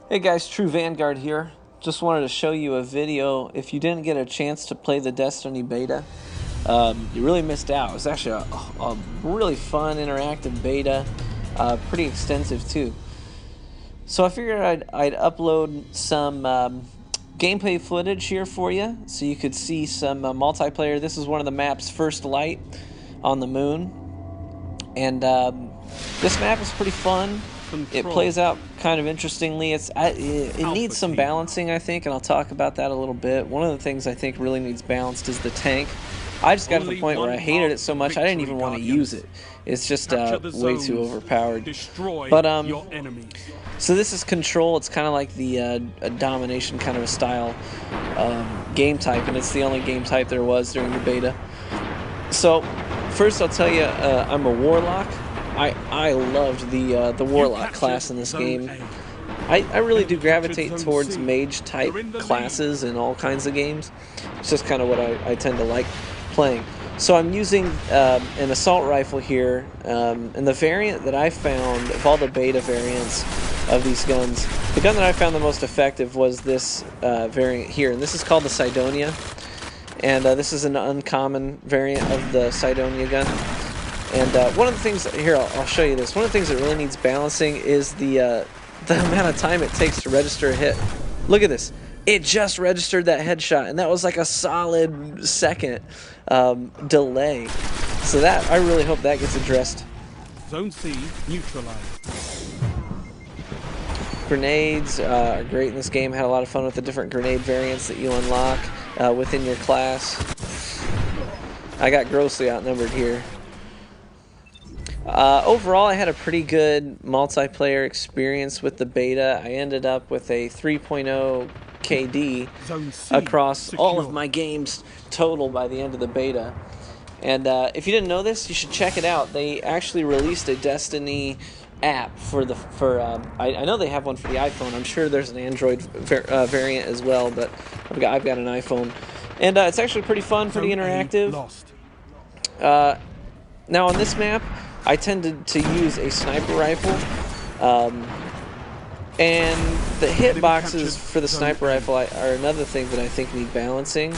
Hey guys, True Vanguard here. Just wanted to show you a video. If you didn't get a chance to play the Destiny beta, you really missed out. It was actually a really fun interactive beta, pretty extensive too. So I figured I'd upload some gameplay footage here for you so you could see some multiplayer. This is one of the maps, First Light on the moon. And this map is pretty fun. It plays out kind of interestingly. It needs some balancing, I think, and I'll talk about that a little bit. One of the things I think really needs balanced is the tank. I just got to the point where I hated it so much I didn't even want to use it. It's just way too overpowered. But so this is Control. It's kind of like the a domination kind of a style game type, and it's the only game type there was during the beta. So first I'll tell you, I'm a Warlock. I loved the Warlock class in this game. I really do gravitate towards mage type classes in all kinds of games. It's just kind of what I tend to like playing. So I'm using an assault rifle here, and the variant that I found of all the beta variants of these guns, the gun that I found the most effective was this variant here, and this is called the Cydonia. And this is an uncommon variant of the Cydonia gun. And one of the things here, I'll show you this. One of the things that really needs balancing is the amount of time it takes to register a hit. Look at this. It just registered that headshot, and that was like a solid second delay. So that, I really hope that gets addressed. Zone C neutralized. Grenades are great in this game. Had a lot of fun with the different grenade variants that you unlock within your class. I got grossly outnumbered here. Overall, I had a pretty good multiplayer experience with the beta. I ended up with a 3.0 KD across all of my games total by the end of the beta. And if you didn't know this, you should check it out. They actually released a Destiny app I know they have one for the iPhone. I'm sure there's an Android variant as well, but I've got an iPhone, and it's actually pretty fun, pretty interactive. Now on this map, I tended to use a sniper rifle, and the hitboxes for the sniper rifle are another thing that I think need balancing.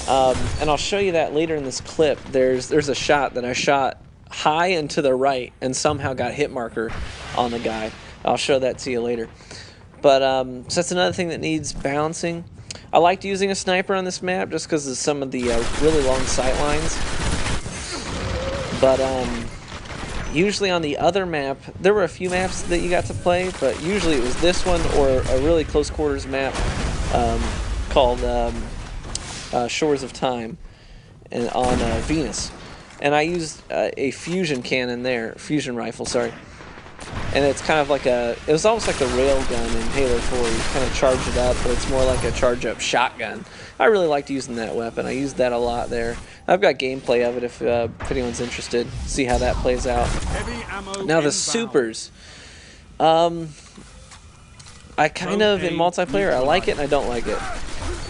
And I'll show you that later in this clip. There's a shot that I shot high and to the right and somehow got hit marker on the guy. I'll show that to you later. But so that's another thing that needs balancing. I liked using a sniper on this map just because of some of the really long sight lines. But usually on the other map, there were a few maps that you got to play, but usually it was this one or a really close quarters map called Shores of Time, and on Venus. And I used a fusion cannon there, fusion rifle, sorry. And it's kind of like it was almost like the rail gun in Halo 4. You kind of charge it up, but it's more like a charge up shotgun. I really liked using that weapon. I used that a lot there. I've got gameplay of it if anyone's interested. See how that plays out. Now the supers. I kind of, in multiplayer, I like it and I don't like it.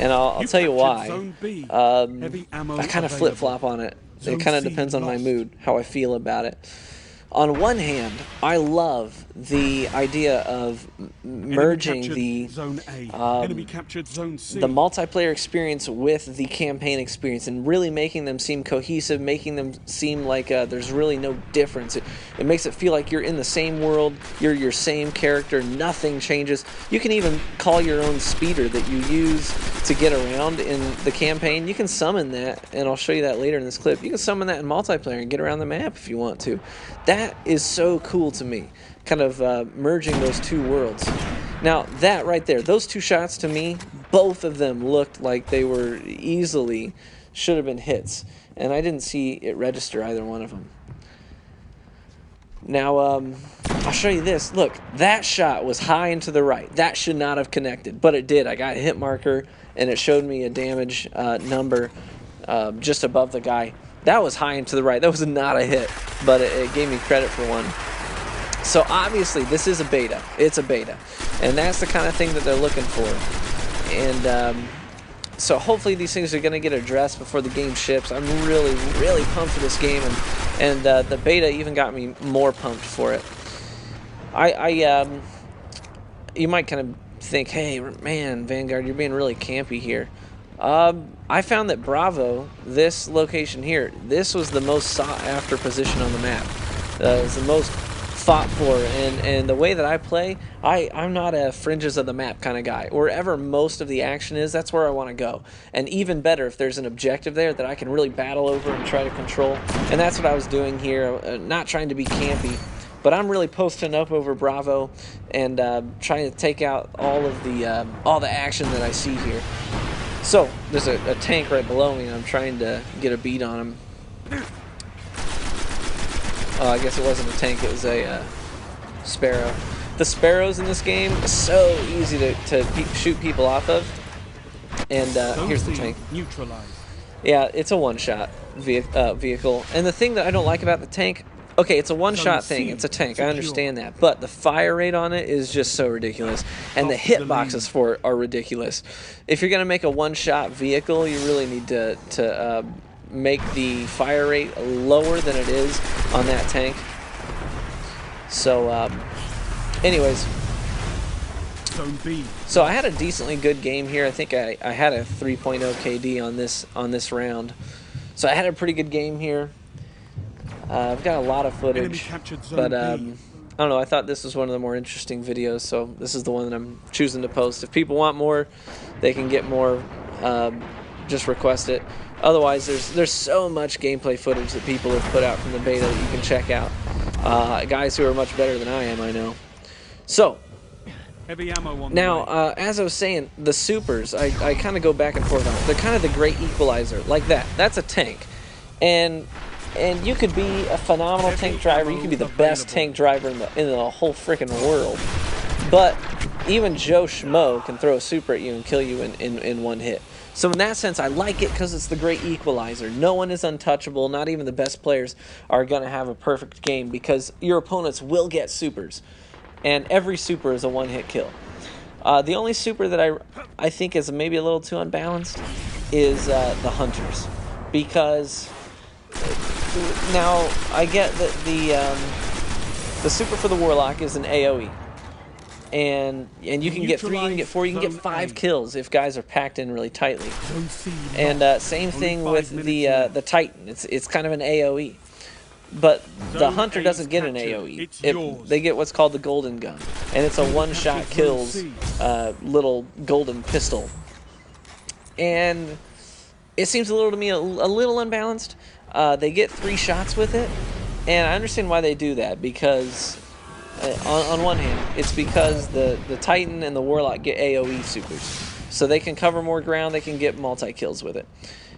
And I'll tell you why. I kind of flip-flop on it. It kind of depends on my mood, how I feel about it. On one hand, I love the idea of merging the multiplayer experience with the campaign experience and really making them seem cohesive, making them seem like there's really no difference. It makes it feel like you're in the same world, you're your same character, nothing changes. You can even call your own speeder that you use to get around in the campaign. You can summon that, and I'll show you that later in this clip. You can summon that in multiplayer and get around the map if you want to. That is so cool to me, kind of merging those two worlds. Now that right there, those two shots to me, both of them looked like they were easily should have been hits, and I didn't see it register either one of them. Now I'll show you this. Look, that shot was high and to the right. That should not have connected, but it did. I got a hit marker, and it showed me a damage number just above the guy. That was high and to the right. That was not a hit, but it gave me credit for one. So obviously this is a beta. It's a beta, and that's the kind of thing that they're looking for. And so hopefully these things are going to get addressed before the game ships. I'm really, really pumped for this game, and the beta even got me more pumped for it. you might kind of think, hey, man, Vanguard, you're being really campy here. I found that Bravo, this location here, this was the most sought after position on the map. It's the most fought for, and the way that I play, I'm not a fringes of the map kind of guy. Wherever most of the action is, that's where I want to go. And even better if there's an objective there that I can really battle over and try to control. And that's what I was doing here, not trying to be campy. But I'm really posting up over Bravo and trying to take out all the action that I see here. So there's a tank right below me, and I'm trying to get a beat on him. I guess it wasn't a tank; it was a sparrow. The sparrows in this game are so easy to shoot people off of. And here's the tank. Neutralized. Yeah, it's a one-shot vehicle. And the thing that I don't like about the tank. Okay, it's a one-shot thing. It's a tank. I understand that. But the fire rate on it is just so ridiculous. And the hitboxes for it are ridiculous. If you're going to make a one-shot vehicle, you really need to make the fire rate lower than it is on that tank. So, anyways. Zone B. So I had a decently good game here. I think I had a 3.0 KD on this round. So I had a pretty good game here. I've got a lot of footage, but I don't know, I thought this was one of the more interesting videos, so this is the one that I'm choosing to post. If people want more, they can get more, just request it. Otherwise, there's so much gameplay footage that people have put out from the beta that you can check out. Guys who are much better than I am, I know. So, heavy ammo on now, as I was saying, the supers, I kind of go back and forth on it. They're kind of the great equalizer, like that. That's a tank. And you could be a phenomenal tank driver. You could be the best tank driver in the whole freaking world. But even Joe Schmo can throw a super at you and kill you in one hit. So in that sense, I like it because it's the great equalizer. No one is untouchable. Not even the best players are going to have a perfect game because your opponents will get supers. And every super is a one-hit kill. The only super that I think is maybe a little too unbalanced is the Hunters. Because now I get that the super for the Warlock is an AoE. And you can get 3, you can get 4, you can get 5 kills if guys are packed in really tightly. And same thing with the Titan. It's kind of an AoE. But the Hunter doesn't get an AoE. They get what's called the Golden Gun. And it's a one-shot kills little golden pistol. And it seems to me a little unbalanced. They get 3 shots with it. And I understand why they do that. Because on one hand, it's because the Titan and the Warlock get AoE supers. So they can cover more ground, they can get multi-kills with it.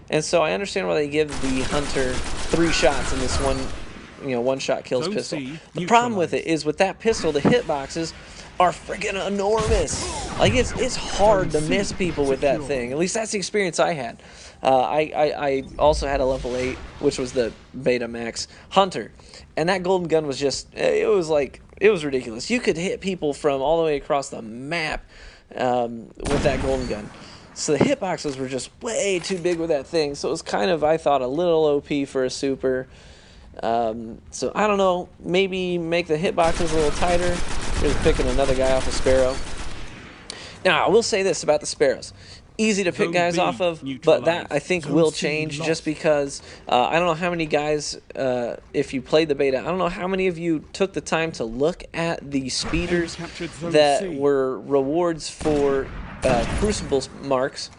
And so I understand why they give the Hunter 3 shots in this one-shot kills pistol. The problem with it is with that pistol, the hitboxes are freaking enormous. Like it's hard to miss people with that thing. At least that's the experience I had. I also had a level 8, which was the Beta Max Hunter, and that golden gun was it was ridiculous. You could hit people from all the way across the map with that golden gun. So the hitboxes were just way too big with that thing. So it was kind of, I thought, a little OP for a super. So I don't know, maybe make the hitboxes a little tighter. Here's picking another guy off a Sparrow. Now I will say this about the Sparrows. Easy to pick guys off of, but that I think will change just because I don't know how many guys, if you played the beta, I don't know how many of you took the time to look at the speeders that were rewards for Crucible marks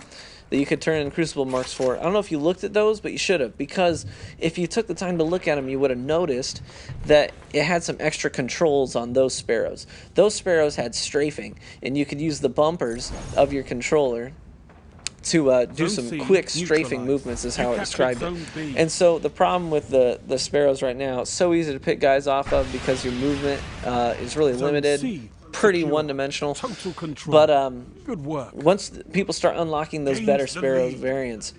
that you could turn in Crucible marks for. I don't know if you looked at those, but you should have, because if you took the time to look at them, you would have noticed that it had some extra controls on those Sparrows. Those Sparrows had strafing, and you could use the bumpers of your controller to do some quick strafing movements is how I described it. And so the problem with the Sparrows right now, it's so easy to pick guys off of because your movement is really limited, pretty one-dimensional. But once people start unlocking those better Sparrows variants,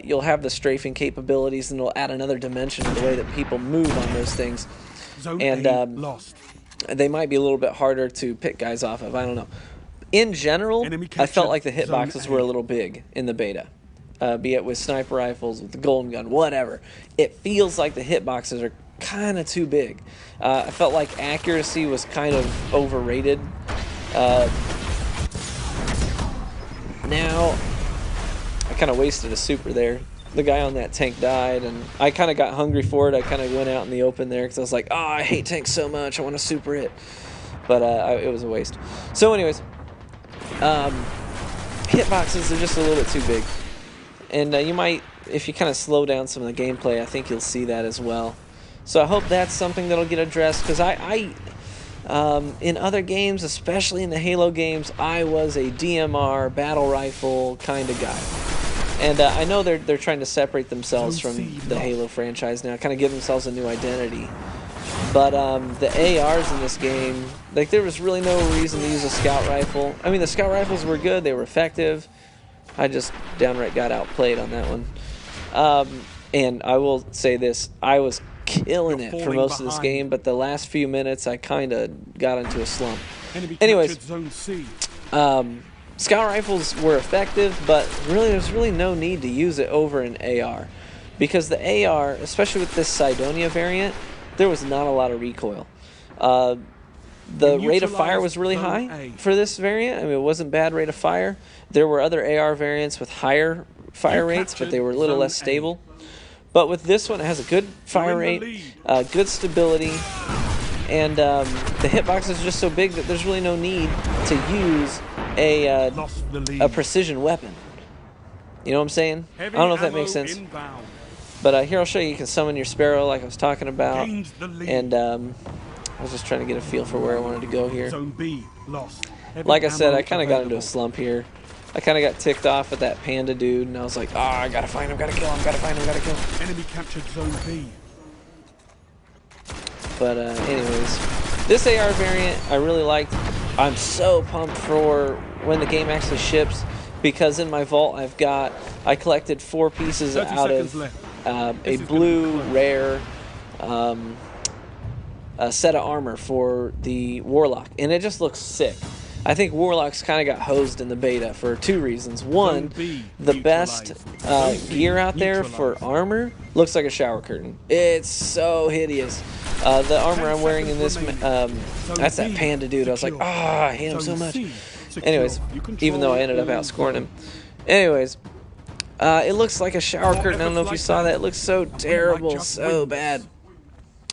you'll have the strafing capabilities, and it'll add another dimension to the way that people move on those things. And they might be a little bit harder to pick guys off of. I don't know. In general, I felt like the hitboxes were a little big in the beta, be it with sniper rifles, with the golden gun, whatever. It feels like the hitboxes are kind of too big. I felt like accuracy was kind of overrated. Now, I kind of wasted a super there. The guy on that tank died, and I kind of got hungry for it. I kind of went out in the open there because I was like, oh, I hate tanks so much. I want to super it. But it was a waste. So anyways, hitboxes are just a little bit too big. And you might, if you kind of slow down some of the gameplay, I think you'll see that as well. So I hope that's something that'll get addressed, because in other games, especially in the Halo games, I was a DMR battle rifle kind of guy. And I know they're trying to separate themselves from the Halo franchise now, kind of give themselves a new identity. But the ARs in this game, like, there was really no reason to use a scout rifle. I mean, the scout rifles were good, they were effective. I just downright got outplayed on that one. And I will say this, I was killing it for most of this game, but the last few minutes I kind of got into a slump. Anyways, scout rifles were effective, but really there's really no need to use it over an AR, because the AR, especially with this Cydonia variant, there was not a lot of recoil. The rate of fire was really high for this variant. I mean, it wasn't bad rate of fire. There were other AR variants with higher fire rates, but they were a little less stable. But with this one, it has a good fire rate, good stability, and the hitbox is just so big that there's really no need to use a precision weapon. You know what I'm saying? I don't know if that makes sense. But here I'll show you. You can summon your Sparrow like I was talking about. And I was just trying to get a feel for where I wanted to go here. Like I said, I kind of got into a slump here. I kind of got ticked off at that panda dude, and I was like, oh, I gotta find him, gotta kill him, gotta find him, gotta kill him. Enemy captured Zone B. But anyways, this AR variant I really liked. I'm so pumped for when the game actually ships, because in my vault I collected 4 pieces out of a blue rare set of armor for the Warlock, and it just looks sick. I think Warlocks kind of got hosed in the beta for 2 reasons. One, the best gear out there for armor looks like a shower curtain. It's so hideous. The armor I'm wearing in this, that's that panda dude. I was like, I hate him so much. Anyways, even though I ended up outscoring him. Anyways, it looks like a shower curtain. I don't know if you saw that. It looks so terrible, so bad.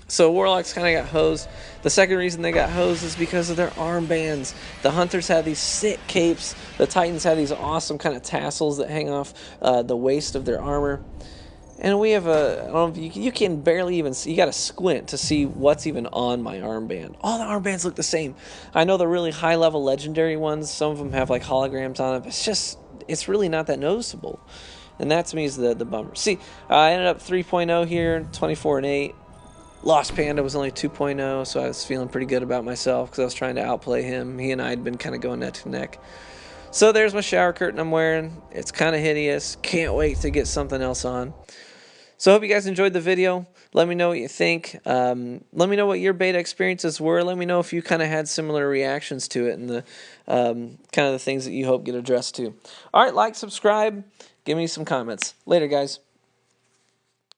So Warlocks kind of got hosed. The second reason they got hosed is because of their armbands. The Hunters have these sick capes. The Titans have these awesome kind of tassels that hang off the waist of their armor. And we have I don't know if you can barely even see. You got to squint to see what's even on my armband. All the armbands look the same. I know the really high-level legendary ones, some of them have like holograms on it, but it's really not that noticeable. And that to me is the bummer. See, I ended up 3.0 here, 24-8. Lost Panda was only 2.0, so I was feeling pretty good about myself because I was trying to outplay him. He and I had been kind of going neck to neck. So there's my shower curtain I'm wearing. It's kind of hideous. Can't wait to get something else on. So I hope you guys enjoyed the video. Let me know what you think. Let me know what your beta experiences were. Let me know if you kind of had similar reactions to it and the kind of the things that you hope get addressed to. All right, like, subscribe, give me some comments. Later, guys.